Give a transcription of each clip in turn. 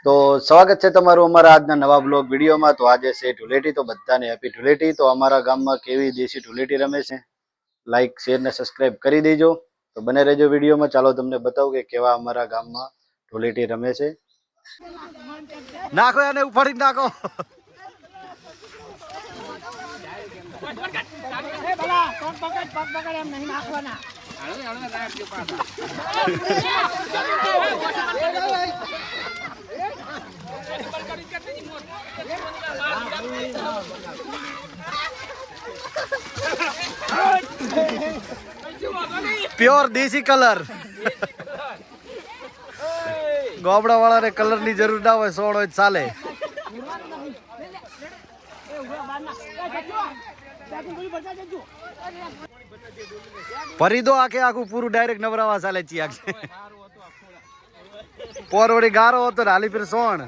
તો સ્વાગત છે તમારું અમારા આજના નવા બ્લોગ વિડીયોમાં। તો આજે છે ધૂળેટી, તો બધાને હેપી ધૂળેટી। તો અમારા ગામમાં કેવી દેશી ધૂળેટી રમે છે, લાઈક શેર ને સબસ્ક્રાઇબ કરી દેજો। તો બને રહેજો વિડીયોમાં। ચાલો તમને બતાવું કે કેવા અમારા ગામમાં ધૂળેટી રમે છે। નાખો એને ઉપાડી નાખો। प्योर देसी कलर गोबड़ा वाला ने कलर नी जरूर ना हो, सोण हो चाले। फरी दो आखे आखू पूरू डायरेक्ट नवरावा चाले छी आखे पोरवड़ी गारो हो तो डाली फिर सोण।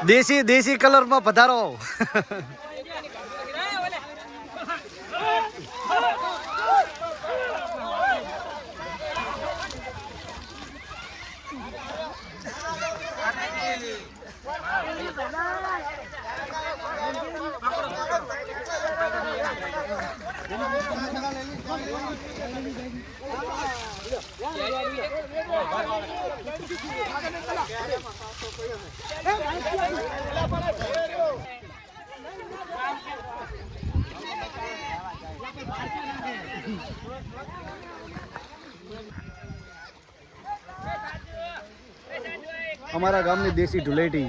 देसी देसी कलर में पधारो। हमारा गाम में देसी धूळेटी।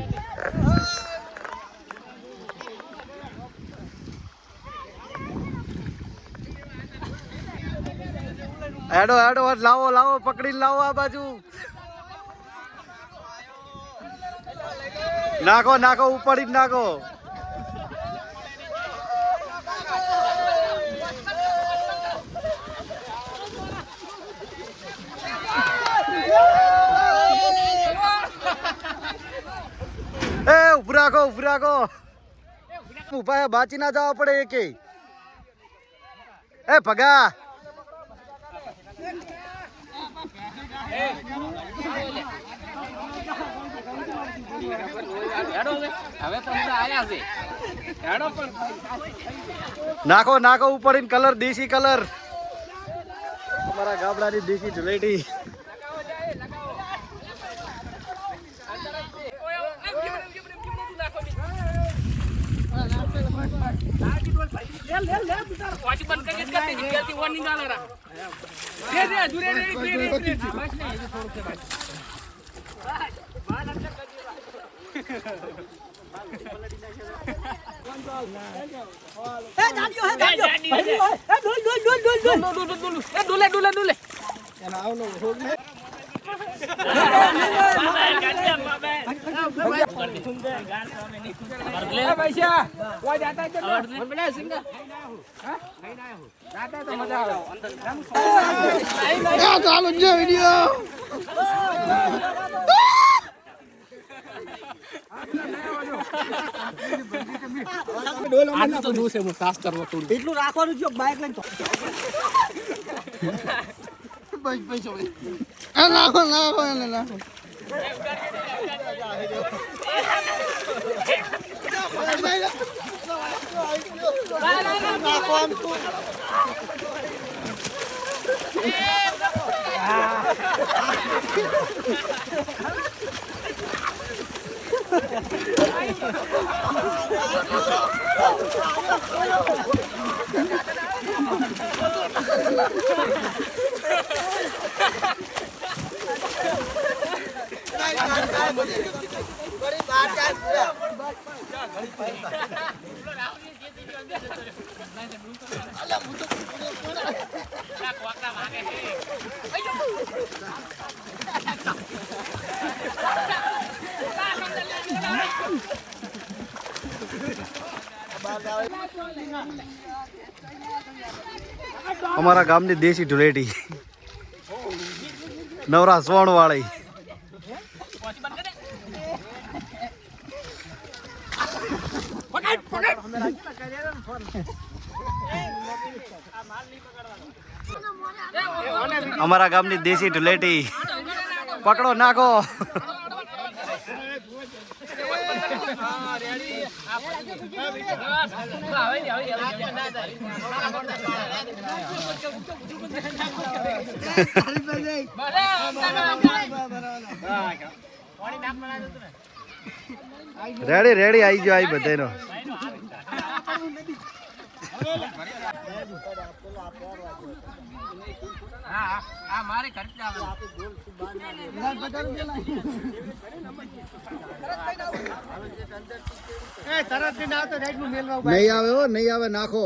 एडो एडो लाओ लाओ पकड़ी लाओ आ बाजू नाखो नाखो ऊपर नाखो। ए उभरा को उपाय बाची ना जाओ पड़े एक ए पगा नाखो नाखो ऊपर इन कलर देसी कलर हमारा गाबड़ा नी देसी धूळेटी। એટલું રાખવાનું જો બાઇક લઈને તો નાખો નાખો એને નાખો। અમારા ગામની દેશી ધૂળેટી નવરા સોણ વાળી। અમારા ગામની દેશી ધુલેટી પકડો નાખો. રેડી રેડી આવી ગયો આવી બધાનો. નહીં આવે હો, નહીં આવે નાખો.